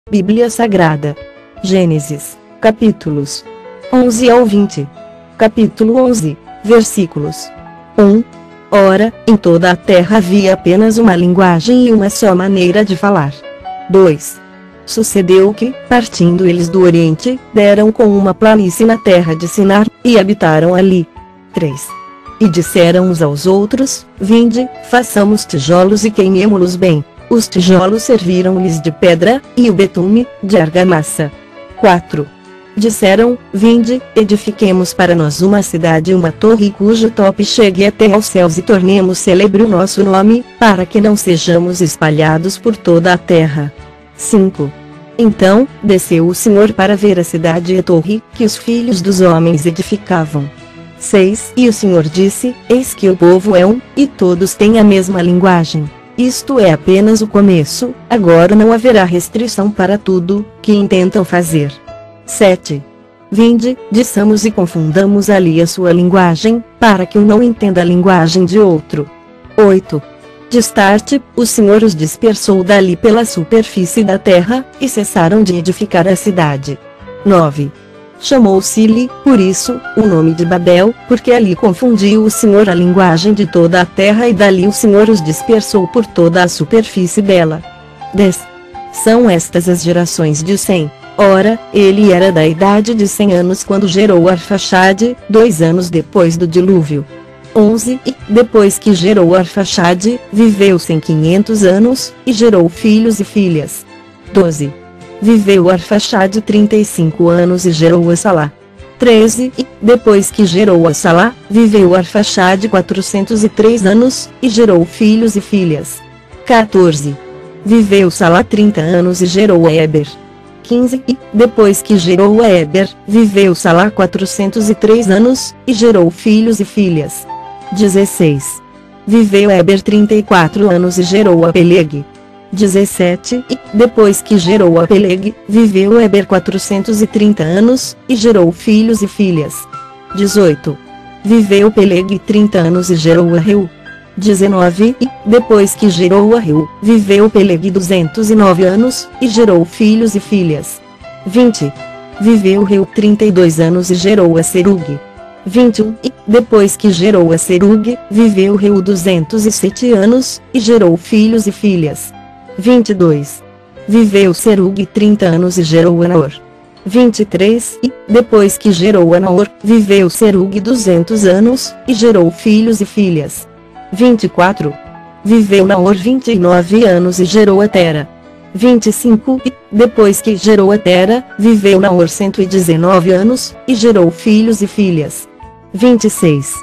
Bíblia Sagrada. Gênesis, capítulos 11 ao 20. Capítulo 11, versículos 1. Ora, em toda a terra havia apenas uma linguagem e uma só maneira de falar. 2. Sucedeu que, partindo eles do Oriente, deram com uma planície na terra de Sinar, e habitaram ali. 3. E disseram uns aos outros: Vinde, façamos tijolos e queimemo-los bem. Os tijolos serviram-lhes de pedra, e o betume, de argamassa. 4. Disseram: Vinde, edifiquemos para nós uma cidade e uma torre cujo tope chegue até aos céus e tornemos célebre o nosso nome, para que não sejamos espalhados por toda a terra. 5. Então, desceu o Senhor para ver a cidade e a torre, que os filhos dos homens edificavam. 6. E o Senhor disse: Eis que o povo é um, e todos têm a mesma linguagem. Isto é apenas o começo, agora não haverá restrição para tudo que intentam fazer. 7. Vinde, discamos e confundamos ali a sua linguagem, para que um não entenda a linguagem de outro. 8. Destarte, o Senhor os dispersou dali pela superfície da terra, e cessaram de edificar a cidade. 9. Chamou-se-lhe, por isso, o nome de Babel, porque ali confundiu o Senhor a linguagem de toda a terra e dali o Senhor os dispersou por toda a superfície dela. 10. São estas as gerações de Sem. Ora, ele era da idade de 100 anos quando gerou Arfaxade, 2 anos depois do dilúvio. 11. E, depois que gerou Arfaxade, viveu 500 anos, e gerou filhos e filhas. 12. Viveu Arfaxade 35 anos e gerou a Salá. 13. E, depois que gerou a Salá, viveu Arfaxade 403 anos, e gerou filhos e filhas. 14. Viveu Salá 30 anos e gerou a Eber. 15. E, depois que gerou a Eber, viveu Salá 403 anos, e gerou filhos e filhas. 16. Viveu Eber 34 anos e gerou a Peleg. 17. E, depois que gerou a Peleg, viveu Eber 430 anos, e gerou filhos e filhas. 18. Viveu Peleg 30 anos e gerou a Reu. 19. E, depois que gerou a Reu, viveu Peleg 209 anos, e gerou filhos e filhas. 20. Viveu Reu 32 anos e gerou a Serug. 21. E, depois que gerou a Serug, viveu Reu 207 anos, e gerou filhos e filhas. 22. Viveu Serug 30 anos e gerou a Naor. 23. E, depois que gerou a Naor, viveu Serug 200 anos, e gerou filhos e filhas. 24. Viveu Naor 29 anos e gerou a Tera. 25. E, depois que gerou a Tera, viveu Naor 119 anos, e gerou filhos e filhas. 26.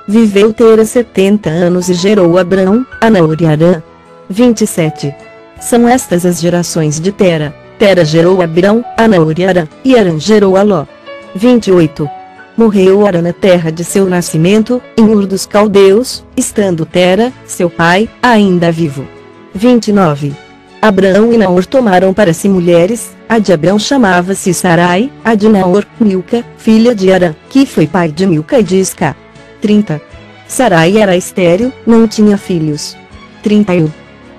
Viveu Tera 70 anos e gerou Abrão, a Naor e Arã. 27. São estas as gerações de Tera. Tera gerou Abrão, a Naor e Arã, e Arã gerou a Ló. 28. Morreu Arã na terra de seu nascimento, em Ur dos Caldeus, estando Tera, seu pai, ainda vivo. 29. Abrão e Naor tomaram para si mulheres, a de Abrão chamava-se Sarai, a de Naor, Milca, filha de Arã, que foi pai de Milca e de Isca. 30. Sarai era estéril, não tinha filhos. 31.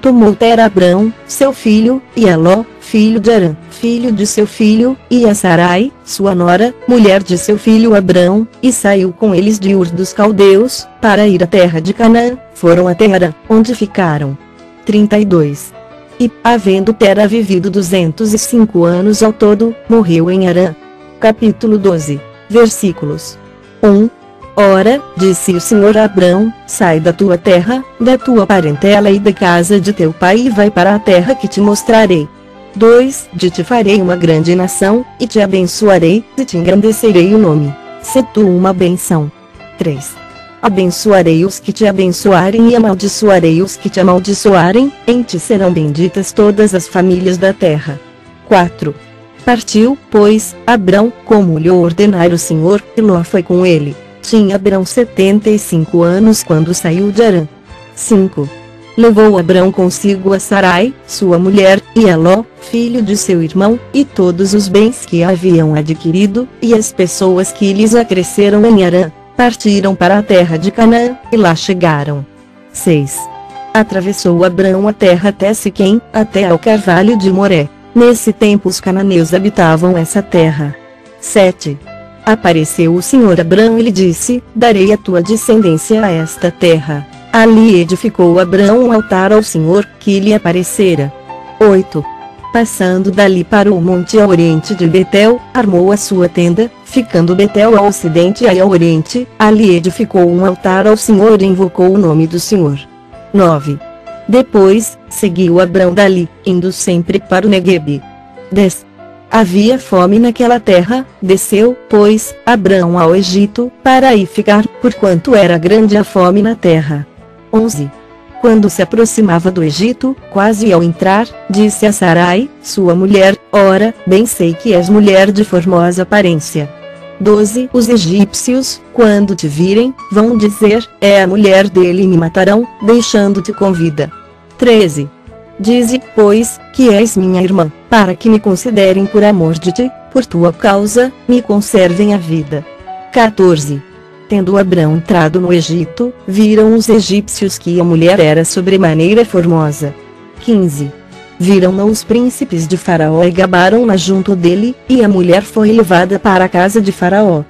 Tomou Tera Abrão, seu filho, e a Ló, filho de Arã, filho de seu filho, e a Sarai, sua nora, mulher de seu filho Abrão, e saiu com eles de Ur dos Caldeus, para ir à terra de Canaã, foram até Harã, onde ficaram. 32. E, havendo Tera vivido 205 anos ao todo, morreu em Harã. Capítulo 12, versículos 1. Ora, disse o Senhor a Abrão: Sai da tua terra, da tua parentela e da casa de teu pai e vai para a terra que te mostrarei. 2. De ti farei uma grande nação, e te abençoarei, e te engrandecerei o nome. Se tu uma benção. 3. Abençoarei os que te abençoarem e amaldiçoarei os que te amaldiçoarem, em ti serão benditas todas as famílias da terra. 4. Partiu, pois, Abrão, como lhe ordenara o Senhor, e Ló foi com ele. Tinha Abrão 75 anos quando saiu de Harã. 5. Levou Abrão consigo a Sarai, sua mulher, e a Ló, filho de seu irmão, e todos os bens que haviam adquirido, e as pessoas que lhes acresceram em Harã. Partiram para a terra de Canaã, e lá chegaram. 6. Atravessou Abrão a terra até Siquém, até ao carvalho de Moré. Nesse tempo os cananeus habitavam essa terra. 7. Apareceu o Senhor a Abrão e lhe disse: darei a tua descendência a esta terra. Ali edificou Abrão um altar ao Senhor, que lhe aparecera. 8. Passando dali para o monte a oriente de Betel, armou a sua tenda, ficando Betel ao ocidente e ao oriente, ali edificou um altar ao Senhor e invocou o nome do Senhor. 9. Depois, seguiu Abrão dali, indo sempre para o Neguebe. 10. Havia fome naquela terra, desceu, pois, Abrão ao Egito, para aí ficar, porquanto era grande a fome na terra. 11. Quando se aproximava do Egito, quase ao entrar, disse a Sarai, sua mulher: ora, bem sei que és mulher de formosa aparência. 12. Os egípcios, quando te virem, vão dizer: é a mulher dele, e me matarão, deixando-te com vida. 13. Dize, pois, que és minha irmã, para que me considerem por amor de ti, por tua causa, me conservem a vida. 14. Tendo Abrão entrado no Egito, viram os egípcios que a mulher era sobremaneira formosa. 15. Viram-na os príncipes de Faraó e gabaram-na junto dele, e a mulher foi levada para a casa de Faraó.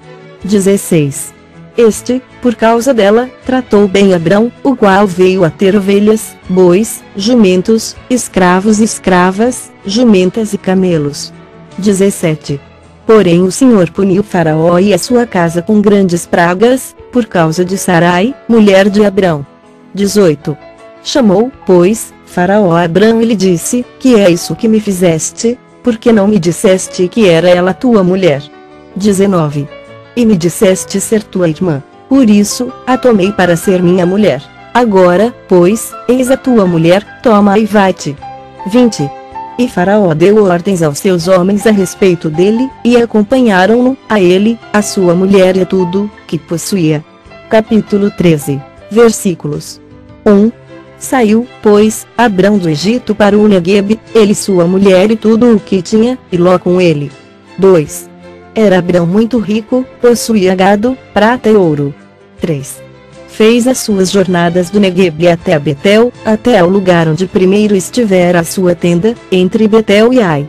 16. Este, por causa dela, tratou bem Abrão, o qual veio a ter ovelhas, bois, jumentos, escravos e escravas, jumentas e camelos. 17. Porém o Senhor puniu Faraó e a sua casa com grandes pragas, por causa de Sarai, mulher de Abrão. 18. Chamou, pois, Faraó a Abrão e lhe disse: que é isso que me fizeste? Porque não me disseste que era ela tua mulher? 19. E me disseste ser tua irmã. Por isso, a tomei para ser minha mulher. Agora, pois, eis a tua mulher, toma e vai-te. 20. E Faraó deu ordens aos seus homens a respeito dele, e acompanharam-no, a ele, a sua mulher e a tudo que possuía. Capítulo 13. Versículos 1. Saiu, pois, Abrão do Egito para o Neguebe, ele, sua mulher e tudo o que tinha, e Ló com ele. 2. Era Abrão muito rico, possuía gado, prata e ouro. 3. Fez as suas jornadas do Neguebe até a Betel, até ao lugar onde primeiro estivera a sua tenda, entre Betel e Ai.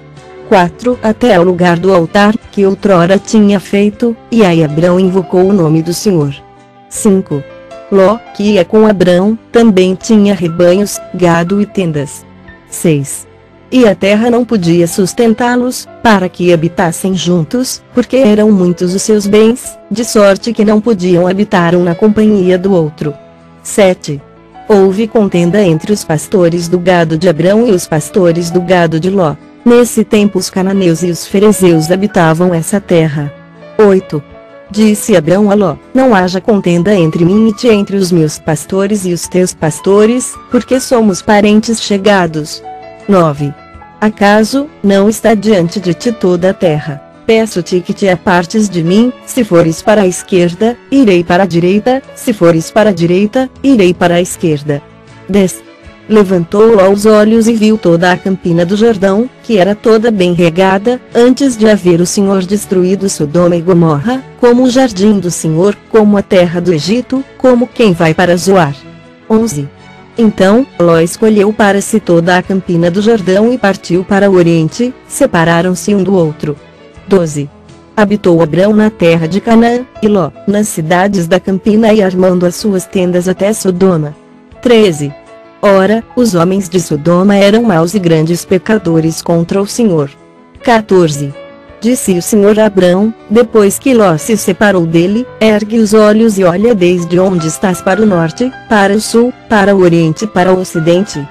4. Até ao lugar do altar, que outrora tinha feito, e aí Abrão invocou o nome do Senhor. 5. Ló, que ia com Abrão, também tinha rebanhos, gado e tendas. 6. E a terra não podia sustentá-los, para que habitassem juntos, porque eram muitos os seus bens, de sorte que não podiam habitar um na companhia do outro. 7. Houve contenda entre os pastores do gado de Abrão e os pastores do gado de Ló. Nesse tempo os cananeus e os ferezeus habitavam essa terra. 8. Disse Abrão a Ló: não haja contenda entre mim e ti, entre os meus pastores e os teus pastores, porque somos parentes chegados. 9. Acaso, não está diante de ti toda a terra? Peço-te que te apartes de mim, se fores para a esquerda, irei para a direita, se fores para a direita, irei para a esquerda. 10. Levantou Ló os olhos e viu toda a campina do Jordão, que era toda bem regada, antes de haver o Senhor destruído Sodoma e Gomorra, como o jardim do Senhor, como a terra do Egito, como quem vai para Zoar. 11. Então, Ló escolheu para si toda a campina do Jordão e partiu para o oriente, separaram-se um do outro. 12. Habitou Abrão na terra de Canaã, e Ló, nas cidades da campina e armando as suas tendas até Sodoma. 13. Ora, os homens de Sodoma eram maus e grandes pecadores contra o Senhor. 14. Disse o Senhor a Abrão, depois que Ló se separou dele: ergue os olhos e olha desde onde estás para o norte, para o sul, para o oriente e para o ocidente.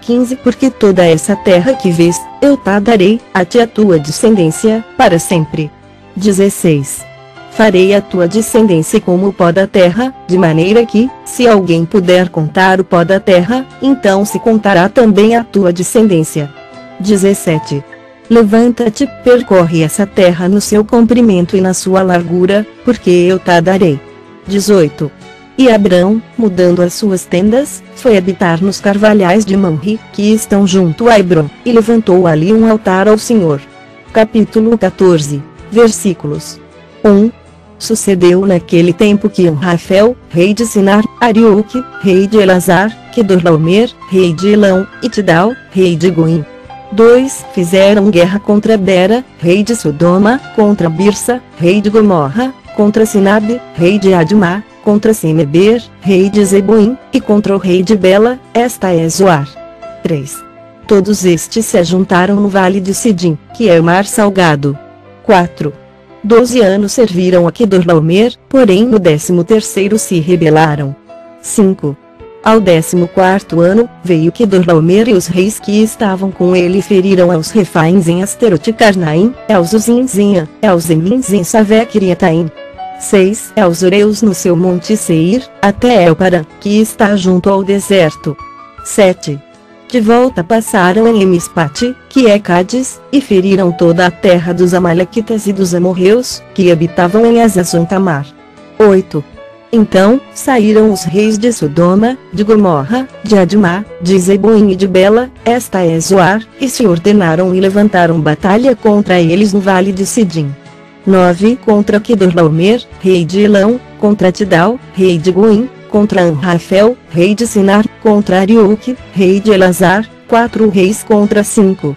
15. Porque toda essa terra que vês, eu te darei, a ti e a tua descendência, para sempre. 16. Farei a tua descendência como o pó da terra, de maneira que, se alguém puder contar o pó da terra, então se contará também a tua descendência. 17. Levanta-te, percorre essa terra no seu comprimento e na sua largura, porque eu te darei. 18. E Abrão, mudando as suas tendas, foi habitar nos carvalhais de Mamre, que estão junto a Hebrom, e levantou ali um altar ao Senhor. Capítulo 14. Versículos 1. Sucedeu naquele tempo que Rafel, rei de Sinar, Arioque, rei de Elazar, Kedorlaomer, rei de Elão, e Tidal, rei de Goim, 2. Fizeram guerra contra Bera, rei de Sodoma, contra Birsa, rei de Gomorra, contra Sinabe, rei de Admá, contra Semeber, rei de Zeboim, e contra o rei de Bela, esta é Zoar. 3. Todos estes se ajuntaram no vale de Sidim, que é o mar salgado. 4. 12 anos serviram a Quedorlaomer, porém no 13º se rebelaram. 5. Ao 14º ano, veio Quedorlaomer e os reis que estavam com ele feriram aos Refaíns em Asterote Carnaim, aos Uzins em aos Emins em Savé Kiriataim. 6. Aos Oreus no seu monte Seir, até Elparã, que está junto ao deserto. 7. De volta passaram em Emispate, que é Cádiz, e feriram toda a terra dos Amalequitas e dos amorreus, que habitavam em Azazon-Tamar. 8. Então, saíram os reis de Sodoma, de Gomorra, de Admá, de Zeboim e de Bela, esta é Zoar, e se ordenaram e levantaram batalha contra eles no vale de Sidim. 9. Contra Quedorlaomer, rei de Elão, contra Tidal, rei de Goim, contra Anrafel, rei de Sinar, contra Arioque, rei de Elazar, 4 reis contra 5.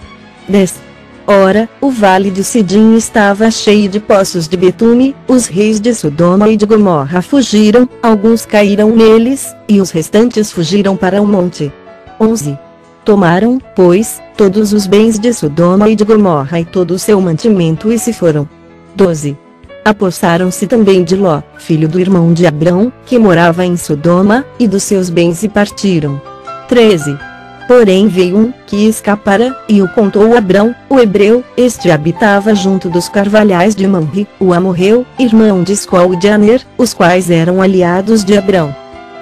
10. Ora, o vale de Sidim estava cheio de poços de betume, os reis de Sodoma e de Gomorra fugiram, alguns caíram neles, e os restantes fugiram para o monte. 11. Tomaram, pois, todos os bens de Sodoma e de Gomorra e todo o seu mantimento e se foram. 12. Apossaram-se também de Ló, filho do irmão de Abrão, que morava em Sodoma, e dos seus bens e partiram. 13. Porém veio um, que escapara, e o contou Abrão, o hebreu, este habitava junto dos carvalhais de Mamre, o amorreu, irmão de Escol e de Aner, os quais eram aliados de Abrão.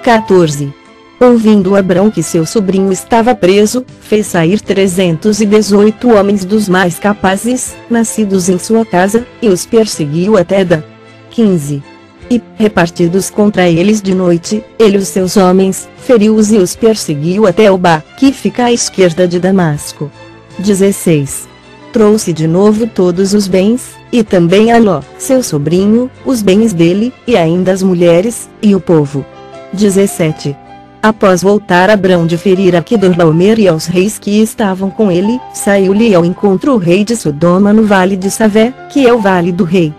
14. Ouvindo Abrão que seu sobrinho estava preso, fez sair 318 homens dos mais capazes, nascidos em sua casa, e os perseguiu até Dan. 15. E, repartidos contra eles de noite, ele os seus homens, feriu-os e os perseguiu até Obá, que fica à esquerda de Damasco. 16. Trouxe de novo todos os bens, e também a Ló, seu sobrinho, os bens dele, e ainda as mulheres, e o povo. 17. Após voltar Abrão de ferir a Quedorlaomer e aos reis que estavam com ele, saiu-lhe ao encontro o rei de Sodoma no vale de Savé, que é o vale do rei.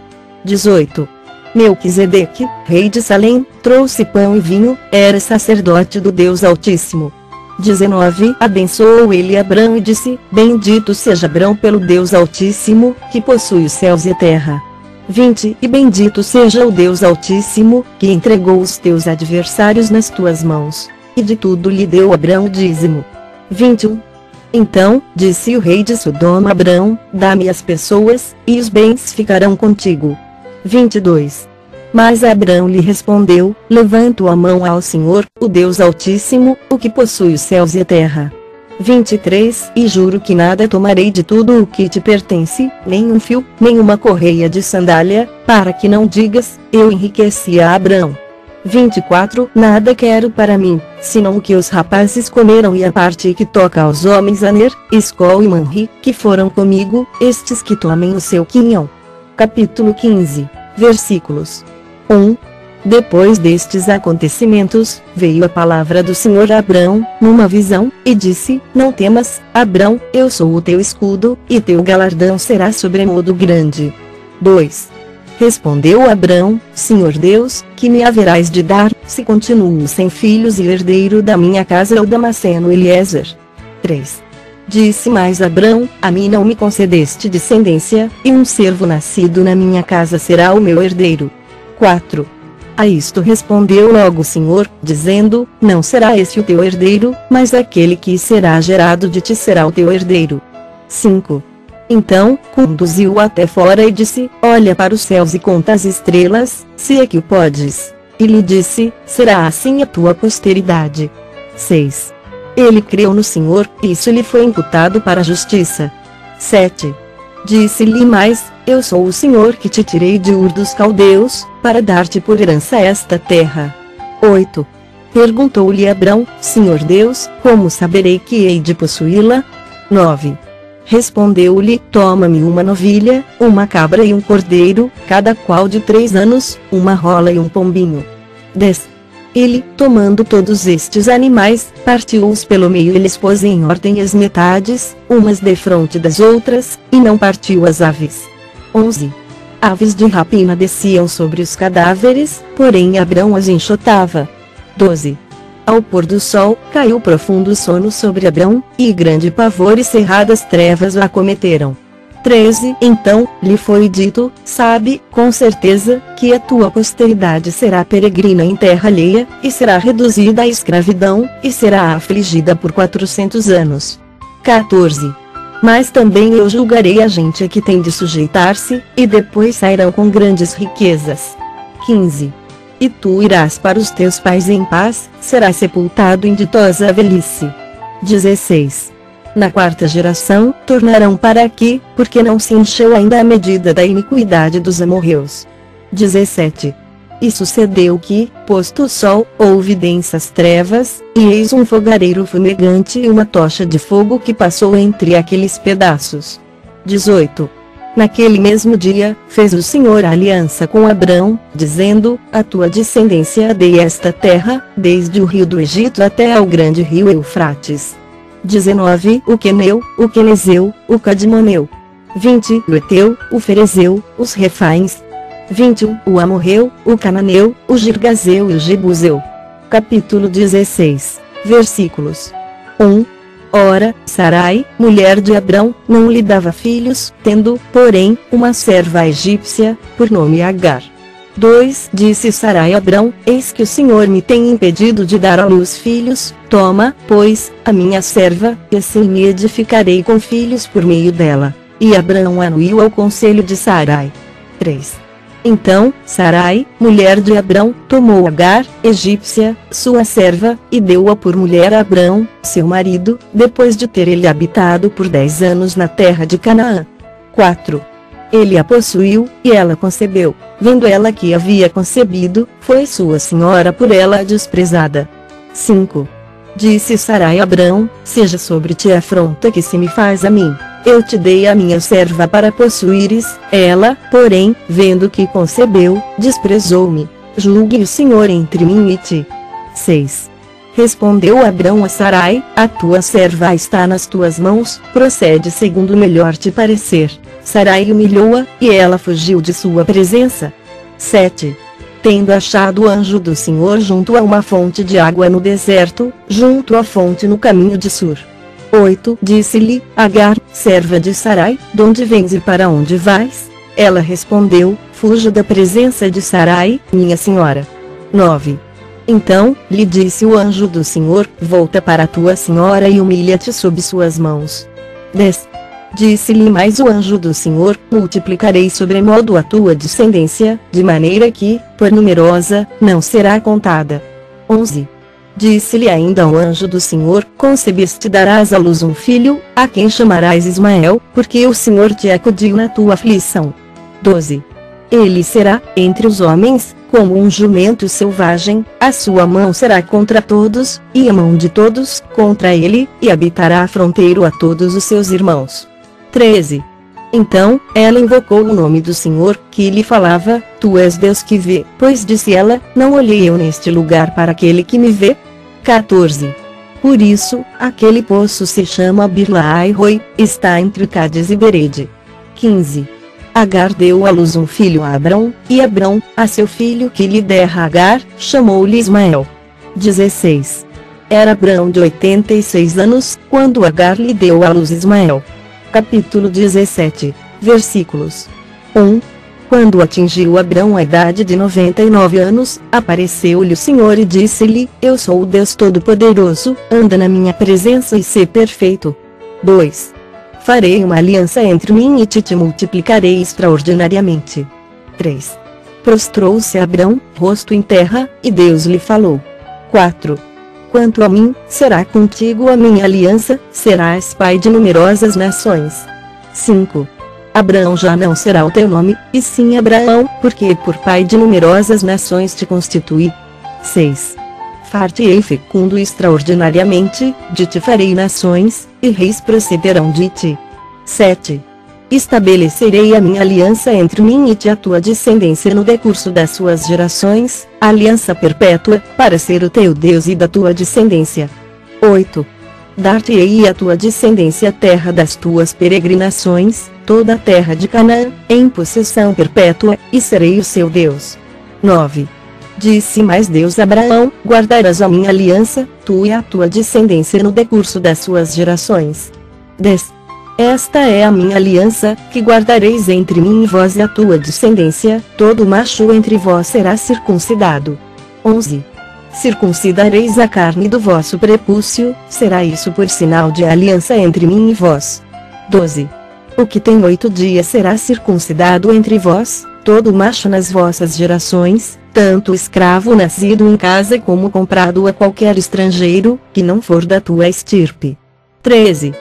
18. Melquisedeque, rei de Salém, trouxe pão e vinho, era sacerdote do Deus Altíssimo. 19. Abençoou ele Abrão e disse, bendito seja Abrão pelo Deus Altíssimo, que possui os céus e a terra. 20. E bendito seja o Deus Altíssimo, que entregou os teus adversários nas tuas mãos. E de tudo lhe deu Abrão o dízimo. 21. Então, disse o rei de Sodoma a Abrão, dá-me as pessoas, e os bens ficarão contigo. 22. Mas Abrão lhe respondeu, levanto a mão ao Senhor, o Deus Altíssimo, o que possui os céus e a terra. 23. E juro que nada tomarei de tudo o que te pertence, nem um fio, nem uma correia de sandália, para que não digas, eu enriqueci a Abrão. 24. Nada quero para mim, senão o que os rapazes comeram e a parte que toca aos homens Aner, Escol e Manri, que foram comigo, estes que tomem o seu quinhão. Capítulo 15, versículos 1. Depois destes acontecimentos, veio a palavra do Senhor a Abrão, numa visão, e disse, não temas, Abrão, eu sou o teu escudo, e teu galardão será sobremodo grande. 2. Respondeu Abrão, Senhor Deus, que me haverás de dar, se continuo sem filhos e herdeiro da minha casa o Damasceno Eliezer? 3. Disse mais Abrão, a mim não me concedeste descendência, e um servo nascido na minha casa será o meu herdeiro. 4. A isto respondeu logo o Senhor, dizendo, não será esse o teu herdeiro, mas aquele que será gerado de ti será o teu herdeiro. 5. Então, conduziu-o até fora e disse, olha para os céus e conta as estrelas, se é que o podes. E lhe disse, será assim a tua posteridade. 6. Ele creu no Senhor, e isso lhe foi imputado para a justiça. 7. Disse-lhe mais, eu sou o Senhor que te tirei de Ur dos Caldeus, para dar-te por herança esta terra. 8. Perguntou-lhe Abrão, Senhor Deus, como saberei que hei de possuí-la? 9. Respondeu-lhe, toma-me uma novilha, uma cabra e um cordeiro, cada qual de 3 anos, uma rola e um pombinho. 10. Ele, tomando todos estes animais, partiu-os pelo meio e lhes pôs em ordem as metades, umas defronte das outras, e não partiu as aves. 11. Aves de rapina desciam sobre os cadáveres, porém Abrão as enxotava. 12. Ao pôr do sol, caiu profundo sono sobre Abrão, e grande pavor e cerradas trevas o acometeram. 13. Então, lhe foi dito, sabe, com certeza, que a tua posteridade será peregrina em terra alheia, e será reduzida à escravidão, e será afligida por 400 anos. 14. Mas também eu julgarei a gente a que tem de sujeitar-se, e depois sairão com grandes riquezas. 15. E tu irás para os teus pais em paz, serás sepultado em ditosa velhice. 16. Na quarta geração, tornarão para aqui, porque não se encheu ainda a medida da iniquidade dos amorreus. 17. E sucedeu que, posto o sol, houve densas trevas, e eis um fogareiro fumegante e uma tocha de fogo que passou entre aqueles pedaços. 18. Naquele mesmo dia, fez o Senhor aliança com Abrão, dizendo, a tua descendência dei esta terra, desde o rio do Egito até ao grande rio Eufrates. 19. O Queneu, o Quenezeu, o Cadmoneu. 20. O Eteu, o Ferezeu, os Refaíns. 21. O Amorreu, o Cananeu, o Girgazeu e o Jebuseu. Capítulo 16. Versículos. 1. Ora, Sarai, mulher de Abrão, não lhe dava filhos, tendo, porém, uma serva egípcia, por nome Agar. 2. Disse Sarai a Abrão, eis que o Senhor me tem impedido de dar à luz filhos, toma, pois, a minha serva, e assim me edificarei com filhos por meio dela. E Abrão anuiu ao conselho de Sarai. 3. Então, Sarai, mulher de Abrão, tomou Agar, egípcia, sua serva, e deu-a por mulher a Abrão, seu marido, depois de ter ele habitado por 10 anos na terra de Canaã. 4. Ele a possuiu, e ela concebeu. Vendo ela que havia concebido, foi sua senhora por ela desprezada. 5. Disse Sarai a Abrão, seja sobre ti a afronta que se me faz a mim. Eu te dei a minha serva para possuíres, ela, porém, vendo que concebeu, desprezou-me. Julgue o Senhor entre mim e ti. 6. Respondeu Abrão a Sarai, a tua serva está nas tuas mãos, procede segundo melhor te parecer. Sarai humilhou-a, e ela fugiu de sua presença. 7. Tendo achado o anjo do Senhor junto a uma fonte de água no deserto, junto à fonte no caminho de Sur. 8. Disse-lhe, Agar, serva de Sarai, de onde vens e para onde vais? Ela respondeu, fujo da presença de Sarai, minha senhora. 9. Então, lhe disse o anjo do Senhor, volta para tua senhora e humilha-te sob suas mãos. 10. Disse-lhe mais o anjo do Senhor, multiplicarei sobremodo a tua descendência, de maneira que, por numerosa, não será contada. 11. Disse-lhe ainda o anjo do Senhor, concebeste e darás à luz um filho, a quem chamarás Ismael, porque o Senhor te acudiu na tua aflição. 12. Ele será, entre os homens, como um jumento selvagem, a sua mão será contra todos, e a mão de todos, contra ele, e habitará fronteiro a todos os seus irmãos. 13. Então, ela invocou o nome do Senhor, que lhe falava, tu és Deus que vê, pois disse ela, não olhei eu neste lugar para aquele que me vê. 14. Por isso, aquele poço se chama Birlaai-Roi, está entre Cádiz e Berede. 15. Agar deu à luz um filho a Abrão, e Abrão, a seu filho que lhe dera Agar, chamou-lhe Ismael. 16. Era Abrão de 86 anos, quando Agar lhe deu à luz Ismael. Capítulo 17. Versículos. 1. Quando atingiu Abrão a idade de 99 anos, apareceu-lhe o Senhor e disse-lhe, eu sou o Deus Todo-Poderoso, anda na minha presença e sê perfeito. 2. Farei uma aliança entre mim e te multiplicarei extraordinariamente. 3. Prostrou-se Abrão, rosto em terra, e Deus lhe falou. 4. Quanto a mim, será contigo a minha aliança, serás pai de numerosas nações. 5. Abraão já não será o teu nome, e sim Abraão, porque por pai de numerosas nações te constituí. 6. Far-te-ei fecundo extraordinariamente, de ti farei nações, e reis procederão de ti. 7. estabelecerei a minha aliança entre mim e ti, a tua descendência no decurso das suas gerações, aliança perpétua, para ser o teu Deus e da tua descendência. 8. Dar-te-ei a tua descendência a terra das tuas peregrinações, toda a terra de Canaã, em possessão perpétua, e serei o seu Deus. 9. Disse mais Deus a Abraão: guardarás a minha aliança, tu e a tua descendência no decurso das suas gerações. 10. Esta é a minha aliança, que guardareis entre mim e vós e a tua descendência, todo macho entre vós será circuncidado. 11. Circuncidareis a carne do vosso prepúcio, será isso por sinal de aliança entre mim e vós. 12. O que tem 8 dias será circuncidado entre vós, todo macho nas vossas gerações, tanto escravo nascido em casa como comprado a qualquer estrangeiro, que não for da tua estirpe. 13.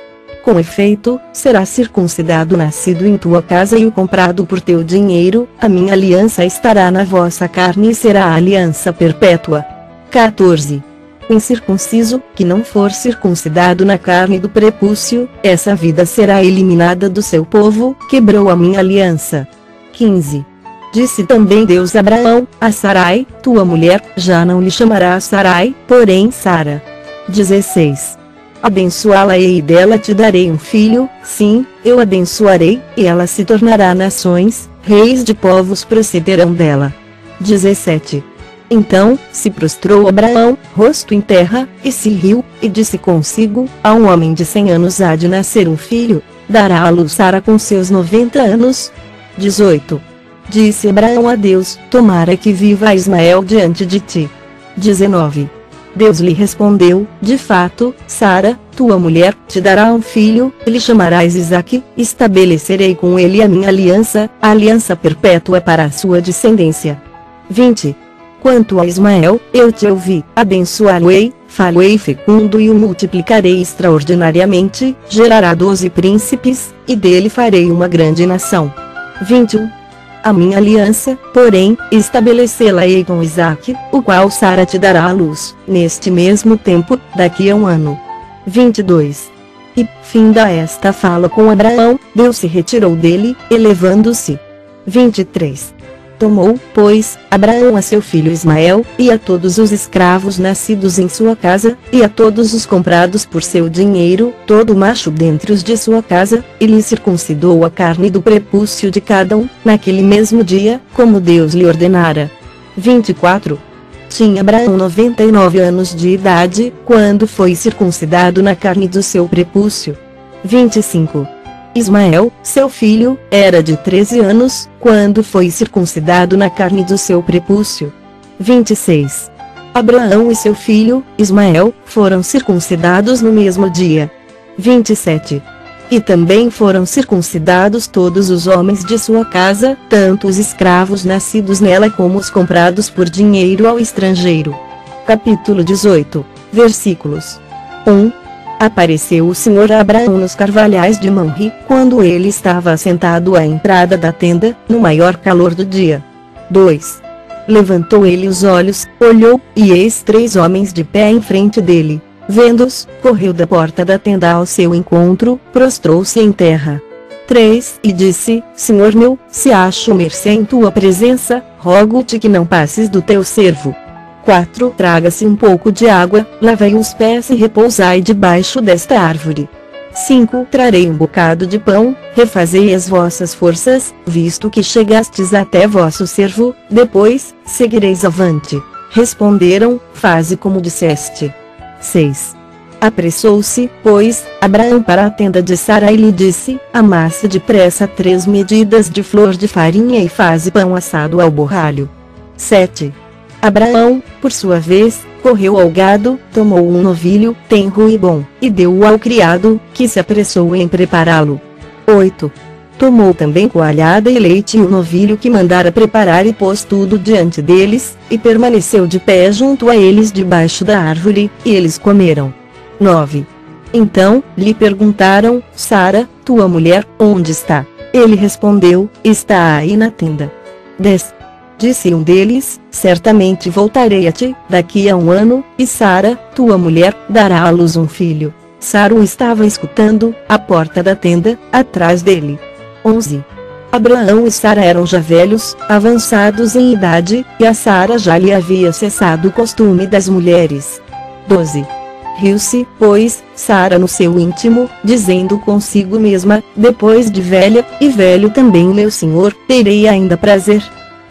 Com efeito, será circuncidado nascido em tua casa e o comprado por teu dinheiro, a minha aliança estará na vossa carne e será a aliança perpétua. 14. O incircunciso, que não for circuncidado na carne do prepúcio, essa vida será eliminada do seu povo, quebrou a minha aliança. 15. Disse também Deus a Abraão: a Sarai, tua mulher, já não lhe chamarás Sarai, porém Sara. 16. Abençoá-la-ei e dela te darei um filho, sim, eu abençoarei, e ela se tornará nações, reis de povos procederão dela. 17. Então, se prostrou Abraão, rosto em terra, e se riu, e disse consigo: a um homem de 100 anos há de nascer um filho, dará à luz Sara com seus 90 anos. 18. Disse Abraão a Deus: tomara que viva Ismael diante de ti. 19. Deus lhe respondeu: de fato, Sara, tua mulher, te dará um filho, e lhe chamarás Isaque, estabelecerei com ele a minha aliança, a aliança perpétua para a sua descendência. 20. Quanto a Ismael, eu te ouvi, abençoá-lo-ei, fá-lo-ei fecundo e o multiplicarei extraordinariamente, gerará 12 príncipes, e dele farei uma grande nação. 21. A minha aliança, porém, estabelecê-la-ei com Isaque, o qual Sara te dará à luz, neste mesmo tempo, daqui a um ano. 22. E, finda esta fala com Abraão, Deus se retirou dele, elevando-se. 23. Tomou, pois, Abraão a seu filho Ismael, e a todos os escravos nascidos em sua casa, e a todos os comprados por seu dinheiro, todo macho dentre os de sua casa, e lhe circuncidou a carne do prepúcio de cada um, naquele mesmo dia, como Deus lhe ordenara. 24. Tinha Abraão 99 anos de idade, quando foi circuncidado na carne do seu prepúcio. 25. Ismael, seu filho, era de 13 anos, quando foi circuncidado na carne do seu prepúcio. 26. Abraão e seu filho, Ismael, foram circuncidados no mesmo dia. 27. E também foram circuncidados todos os homens de sua casa, tanto os escravos nascidos nela como os comprados por dinheiro ao estrangeiro. Capítulo 18, versículos 1. Apareceu o Senhor a Abraão nos carvalhais de Mamre, quando ele estava assentado à entrada da tenda, no maior calor do dia. 2. Levantou ele os olhos, olhou, e eis 3 homens de pé em frente dele. Vendo-os, correu da porta da tenda ao seu encontro, prostrou-se em terra. 3. E disse: Senhor meu, se acho mercê em tua presença, rogo-te que não passes do teu servo. 4. Traga-se um pouco de água, lavai os pés e repousai debaixo desta árvore. 5. Trarei um bocado de pão, refazei as vossas forças, visto que chegastes até vosso servo, depois, seguireis avante. Responderam: faze como disseste. 6. Apressou-se, pois, Abraão para a tenda de Sara e lhe disse: amassa depressa 3 medidas de flor de farinha e faze pão assado ao borralho. 7. Abraão, por sua vez, correu ao gado, tomou um novilho, tenro e bom, e deu-o ao criado, que se apressou em prepará-lo. 8. Tomou também coalhada e leite e o novilho que mandara preparar e pôs tudo diante deles, e permaneceu de pé junto a eles debaixo da árvore, e eles comeram. 9. Então, lhe perguntaram: Sara, tua mulher, onde está? Ele respondeu: está aí na tenda. 10. Disse um deles: certamente voltarei a ti, daqui a um ano, e Sara, tua mulher, dará à luz um filho. Sara o estava escutando, à porta da tenda, atrás dele. 11. Abraão e Sara eram já velhos, avançados em idade, e a Sara já lhe havia cessado o costume das mulheres. 12. Riu-se, pois, Sara no seu íntimo, dizendo consigo mesma, depois de velha, e velho também meu senhor, terei ainda prazer.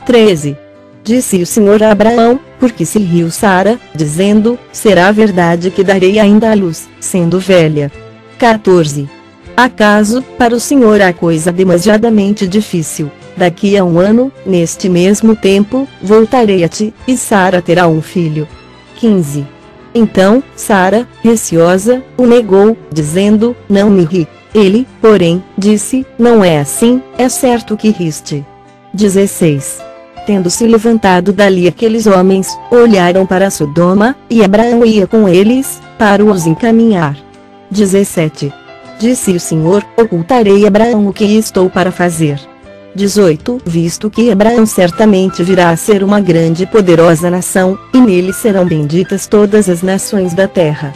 13. Disse o Senhor a Abraão, porque se riu Sara, dizendo, será verdade que darei ainda à luz, sendo velha. 14. Acaso, para o Senhor há coisa demasiadamente difícil? Daqui a um ano, neste mesmo tempo, voltarei a ti, e Sara terá um filho. 15. Então, Sara, receosa, o negou, dizendo, não me ri. Ele, porém, disse, não é assim, é certo que riste. 16. Tendo-se levantado dali aqueles homens, olharam para Sodoma, e Abraão ia com eles, para os encaminhar. 17. Disse o Senhor, ocultarei a Abraão o que estou para fazer. 18. Visto que Abraão certamente virá a ser uma grande e poderosa nação, e nele serão benditas todas as nações da terra.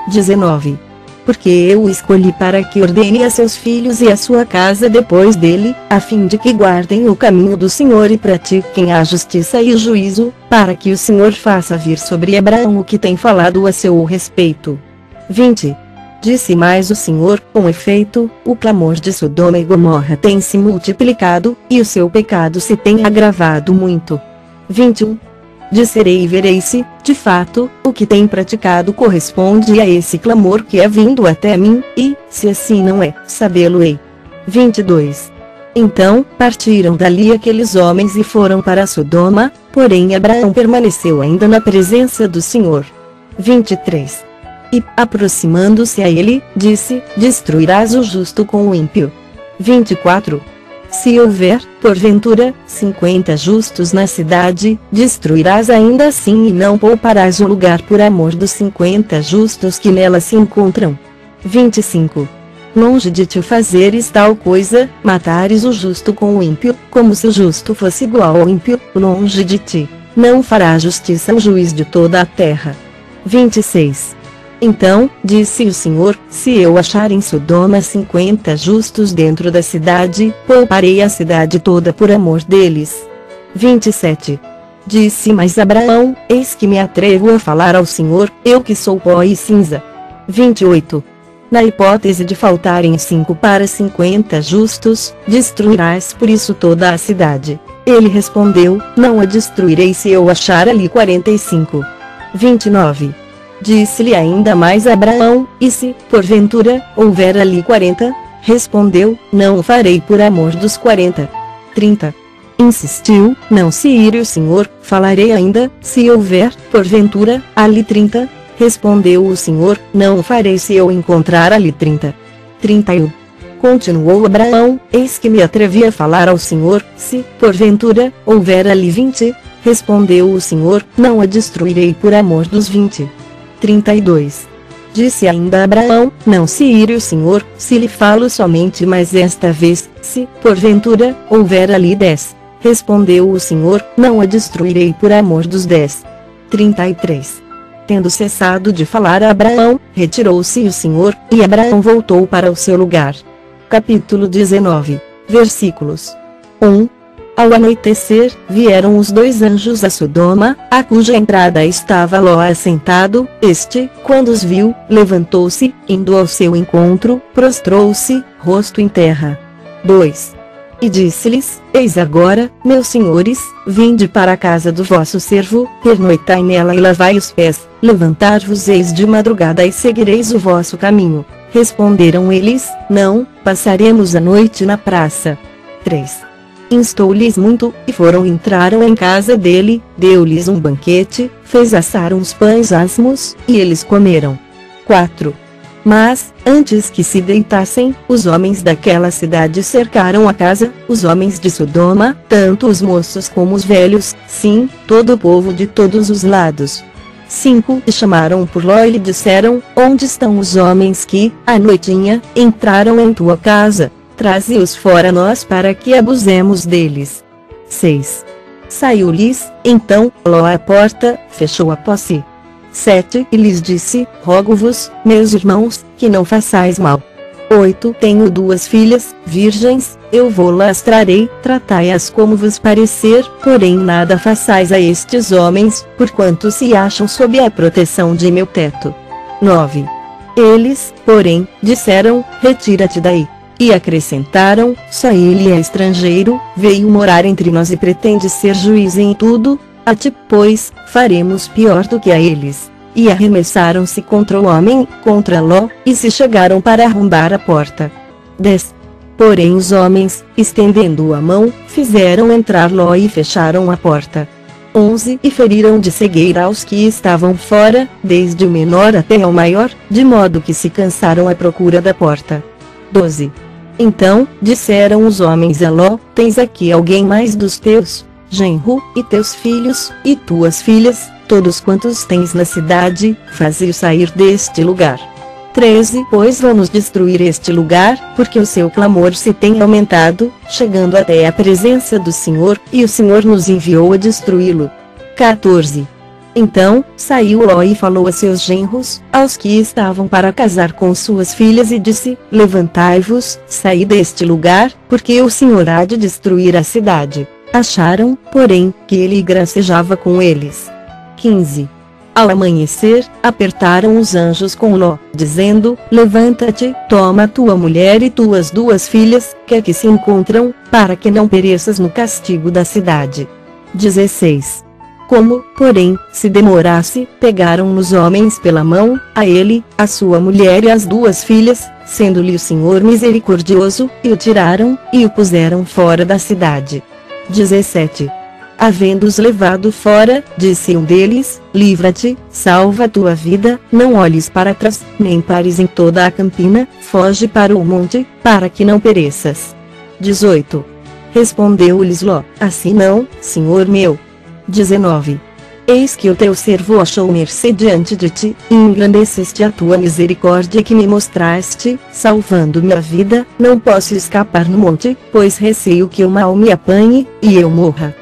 19. Porque eu o escolhi para que ordene a seus filhos e a sua casa depois dele, a fim de que guardem o caminho do Senhor e pratiquem a justiça e o juízo, para que o Senhor faça vir sobre Abraão o que tem falado a seu respeito. 20. Disse mais o Senhor, com efeito, o clamor de Sodoma e Gomorra tem se multiplicado, e o seu pecado se tem agravado muito. 21. Disserei e verei se, de fato, o que tem praticado corresponde a esse clamor que é vindo até mim, e, se assim não é, sabê-lo-ei. 22. Então, partiram dali aqueles homens e foram para Sodoma, porém Abraão permaneceu ainda na presença do Senhor. 23. E, aproximando-se a ele, disse, destruirás o justo com o ímpio. 24. Se houver, porventura, 50 justos na cidade, destruirás ainda assim e não pouparás o lugar por amor dos 50 justos que nela se encontram. 25. Longe de te fazeres tal coisa, matares o justo com o ímpio, como se o justo fosse igual ao ímpio, longe de ti. Não fará justiça o juiz de toda a terra. 26. Então, disse o Senhor, se eu achar em Sodoma 50 justos dentro da cidade, pouparei a cidade toda por amor deles. 27. Disse mais Abraão, eis que me atrevo a falar ao Senhor, eu que sou pó e cinza. 28. Na hipótese de faltarem 5 para 50 justos, destruirás por isso toda a cidade. Ele respondeu, não a destruirei se eu achar ali 45. 29. Disse-lhe ainda mais Abraão, e se, porventura, houver ali 40? Respondeu, não o farei por amor dos 40. 30. Insistiu, não se ire o Senhor, falarei ainda, se houver, porventura, ali 30? Respondeu o Senhor, não o farei se eu encontrar ali 30. 31. Continuou Abraão, eis que me atrevi a falar ao Senhor, se, porventura, houver ali 20? Respondeu o Senhor, não a destruirei por amor dos 20. 32. Disse ainda Abraão, não se ire o Senhor, se lhe falo somente mais esta vez, se, porventura, houver ali 10. Respondeu o Senhor, não a destruirei por amor dos 10. 33. Tendo cessado de falar a Abraão, retirou-se o Senhor, e Abraão voltou para o seu lugar. Capítulo 19. Versículos 1. Ao anoitecer, vieram os 2 anjos a Sodoma, a cuja entrada estava Ló assentado. Este, quando os viu, levantou-se, indo ao seu encontro, prostrou-se, rosto em terra. 2. E disse-lhes, eis agora, meus senhores, vinde para a casa do vosso servo, pernoitai nela e lavai os pés, levantar-vos-eis de madrugada e seguireis o vosso caminho. Responderam eles, não, passaremos a noite na praça. 3. Instou-lhes muito, e entraram em casa dele, deu-lhes um banquete, fez assar uns pães asmos, e eles comeram. 4. Mas, antes que se deitassem, os homens daquela cidade cercaram a casa, os homens de Sodoma, tanto os moços como os velhos, sim, todo o povo de todos os lados. 5. E chamaram por Ló e lhe disseram, onde estão os homens que, à noitinha, entraram em tua casa? Traze-os fora nós para que abusemos deles. 6. Saiu-lhes, então, Ló à porta, fechou após si. 7. E lhes disse, rogo-vos, meus irmãos, que não façais mal. 8 Tenho 2 filhas, virgens, eu vou-las trarei, tratai-as como vos parecer, porém nada façais a estes homens, porquanto se acham sob a proteção de meu teto. 9 Eles, porém, disseram, retira-te daí. E acrescentaram, só ele é estrangeiro, veio morar entre nós e pretende ser juiz em tudo, a ti, pois, faremos pior do que a eles. E arremessaram-se contra o homem, contra Ló, e se chegaram para arrombar a porta. 10 Porém os homens, estendendo a mão, fizeram entrar Ló e fecharam a porta. 11 E feriram de cegueira aos que estavam fora, desde o menor até ao maior, de modo que se cansaram à procura da porta. 12 Então, disseram os homens a Ló, tens aqui alguém mais dos teus, genro, e teus filhos, e tuas filhas, todos quantos tens na cidade, faze-o sair deste lugar. 13 Pois vamos destruir este lugar, porque o seu clamor se tem aumentado, chegando até a presença do Senhor, e o Senhor nos enviou a destruí-lo. 14 Então, saiu Ló e falou a seus genros, aos que estavam para casar com suas filhas e disse, levantai-vos, saí deste lugar, porque o Senhor há de destruir a cidade. Acharam, porém, que ele gracejava com eles. 15 Ao amanhecer, apertaram os anjos com Ló, dizendo, levanta-te, toma tua mulher e tuas 2 filhas, que aqui se encontram, para que não pereças no castigo da cidade. 16 Como, porém, se demorasse, pegaram os homens pela mão, a ele, a sua mulher e as 2 filhas, sendo-lhe o Senhor misericordioso, e o tiraram, e o puseram fora da cidade. 17 Havendo-os levado fora, disse um deles, livra-te, salva a tua vida, não olhes para trás, nem pares em toda a campina, foge para o monte, para que não pereças. 18 Respondeu-lhes Ló, assim não, senhor meu. 19 Eis que o teu servo achou mercê diante de ti, e engrandeceste a tua misericórdia que me mostraste, salvando-me a vida, não posso escapar no monte, pois receio que o mal me apanhe, e eu morra.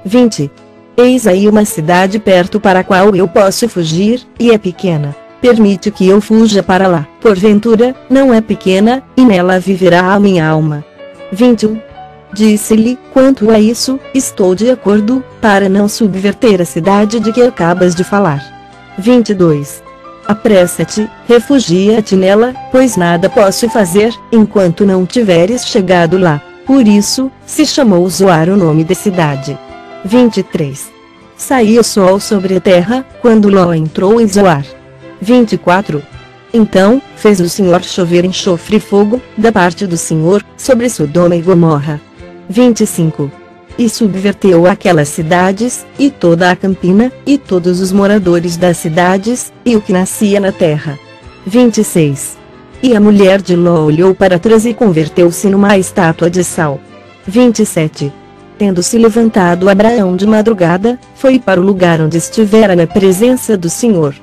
20 Eis aí uma cidade perto para a qual eu posso fugir, e é pequena. Permite que eu fuja para lá, porventura, não é pequena, e nela viverá a minha alma. 21 Disse-lhe, quanto a isso, estou de acordo, para não subverter a cidade de que acabas de falar. 22 Apressa-te, refugia-te nela, pois nada posso fazer, enquanto não tiveres chegado lá. Por isso, se chamou Zoar o nome da cidade. 23 Saiu o sol sobre a terra, quando Ló entrou em Zoar. 24 Então, fez o Senhor chover enxofre e fogo, da parte do Senhor, sobre Sodoma e Gomorra. 25 E subverteu aquelas cidades, e toda a campina, e todos os moradores das cidades, e o que nascia na terra. 26 E a mulher de Ló olhou para trás e converteu-se numa estátua de sal. 27 Tendo-se levantado Abraão de madrugada, foi para o lugar onde estivera na presença do Senhor.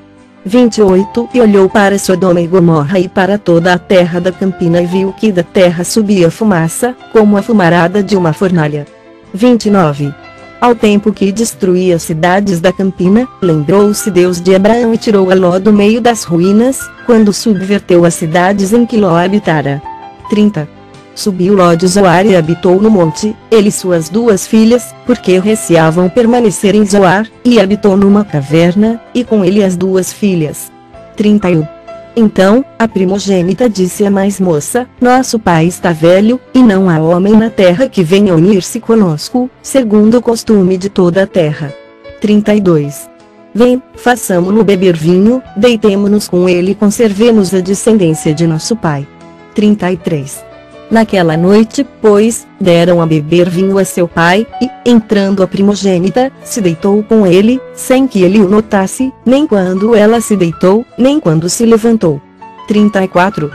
28 E olhou para Sodoma e Gomorra e para toda a terra da campina e viu que da terra subia fumaça, como a fumarada de uma fornalha. 29 Ao tempo que destruía as cidades da campina, lembrou-se Deus de Abraão e tirou a Ló do meio das ruínas, quando subverteu as cidades em que Ló habitara. 30 Subiu Ló de Zoar e habitou no monte, ele e suas 2 filhas, porque receavam permanecer em Zoar, e habitou numa caverna, e com ele as 2 filhas. 31 Então, a primogênita disse à mais moça, nosso pai está velho, e não há homem na terra que venha unir-se conosco, segundo o costume de toda a terra. 32 Vem, façamo-lo beber vinho, deitemo-nos com ele e conservemos a descendência de nosso pai. 33 Naquela noite, pois, deram a beber vinho a seu pai, e, entrando a primogênita, se deitou com ele, sem que ele o notasse, nem quando ela se deitou, nem quando se levantou. 34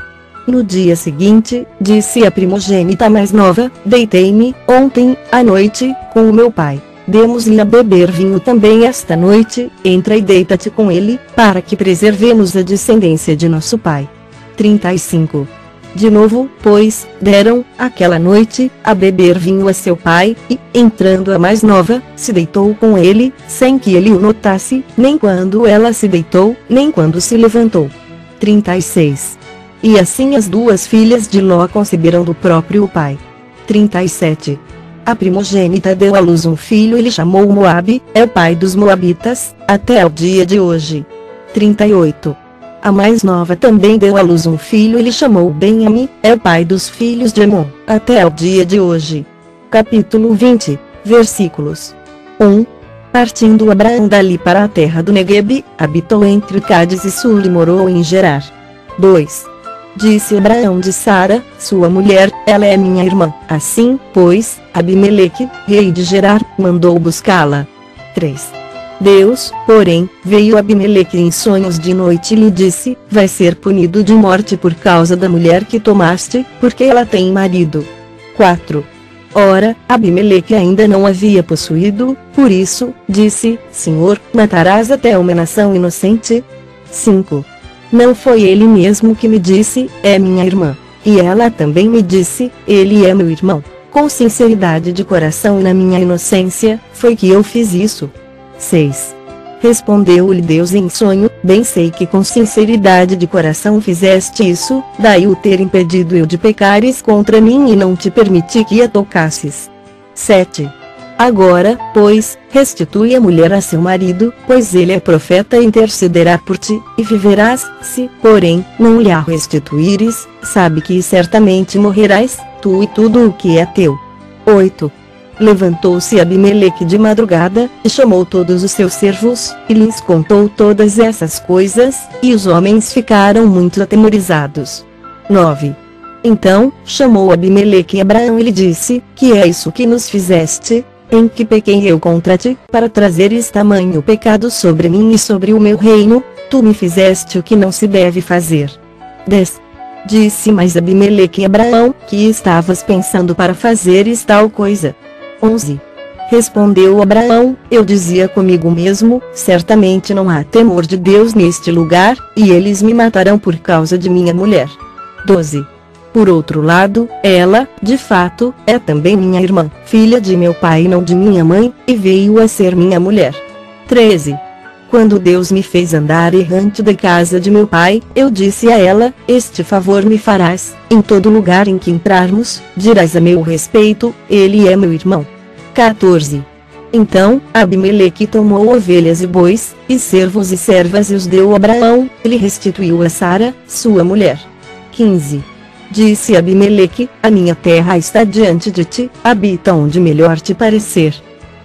No dia seguinte, disse a primogênita mais nova, deitei-me, ontem, à noite, com o meu pai. Demos-lhe a beber vinho também esta noite, entra e deita-te com ele, para que preservemos a descendência de nosso pai. 35 De novo, pois, deram, aquela noite, a beber vinho a seu pai, e, entrando a mais nova, se deitou com ele, sem que ele o notasse, nem quando ela se deitou, nem quando se levantou. 36 E assim as duas filhas de Ló conceberam do próprio pai. 37. A primogênita deu à luz um filho e lhe chamou Moabe, é o pai dos moabitas, até o dia de hoje. 38. A mais nova também deu à luz um filho e lhe chamou Benjamim, é o pai dos filhos de Amon, até o dia de hoje. Capítulo 20, versículos 1. Partindo Abraão dali para a terra do Neguebe, habitou entre Cádiz e Sur e morou em Gerar. 2. Disse Abraão de Sara, sua mulher, ela é minha irmã. Assim, pois, Abimeleque, rei de Gerar, mandou buscá-la. 3. Deus, porém, veio a Abimeleque em sonhos de noite e lhe disse, vai ser punido de morte por causa da mulher que tomaste, porque ela tem marido. 4. Ora, Abimeleque ainda não havia possuído, por isso, disse, Senhor, matarás até uma nação inocente? 5. Não foi ele mesmo que me disse, é minha irmã. E ela também me disse, ele é meu irmão. Com sinceridade de coração e na minha inocência, foi que eu fiz isso. 6. Respondeu-lhe Deus em sonho, bem sei que com sinceridade de coração fizeste isso, daí o ter impedido eu de pecares contra mim e não te permiti que a tocasses. 7. Agora, pois, restitui a mulher a seu marido, pois ele é profeta e intercederá por ti, e viverás, se, porém, não lhe a restituíres, sabe que certamente morrerás, tu e tudo o que é teu. 8. Levantou-se Abimeleque de madrugada, e chamou todos os seus servos, e lhes contou todas essas coisas, e os homens ficaram muito atemorizados. 9. Então, chamou Abimeleque Abraão e lhe disse, que é isso que nos fizeste? Em que pequei eu contra ti, para trazeres tamanho pecado sobre mim e sobre o meu reino? Tu me fizeste o que não se deve fazer. 10. Disse mais Abimeleque Abraão, que estavas pensando para fazeres tal coisa. 11. Respondeu Abraão, eu dizia comigo mesmo, certamente não há temor de Deus neste lugar, e eles me matarão por causa de minha mulher. 12. Por outro lado, ela, de fato, é também minha irmã, filha de meu pai e não de minha mãe, e veio a ser minha mulher. 13. Quando Deus me fez andar errante da casa de meu pai, eu disse a ela, este favor me farás, em todo lugar em que entrarmos, dirás a meu respeito, ele é meu irmão. 14. Então, Abimeleque tomou ovelhas e bois, e servos e servas e os deu a Abraão, e lhe restituiu a Sara, sua mulher. 15. Disse Abimeleque, a minha terra está diante de ti, habita onde melhor te parecer.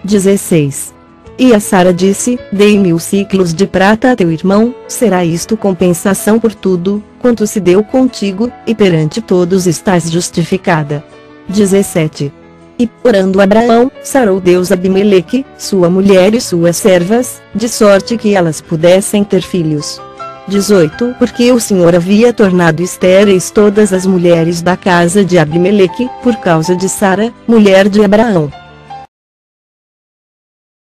16. E a Sara disse, dei 1000 ciclos de prata a teu irmão, será isto compensação por tudo, quanto se deu contigo, e perante todos estás justificada. 17. E, orando Abraão, sarou Deus Abimeleque, sua mulher e suas servas, de sorte que elas pudessem ter filhos. 18. Porque o Senhor havia tornado estéreis todas as mulheres da casa de Abimeleque, por causa de Sara, mulher de Abraão.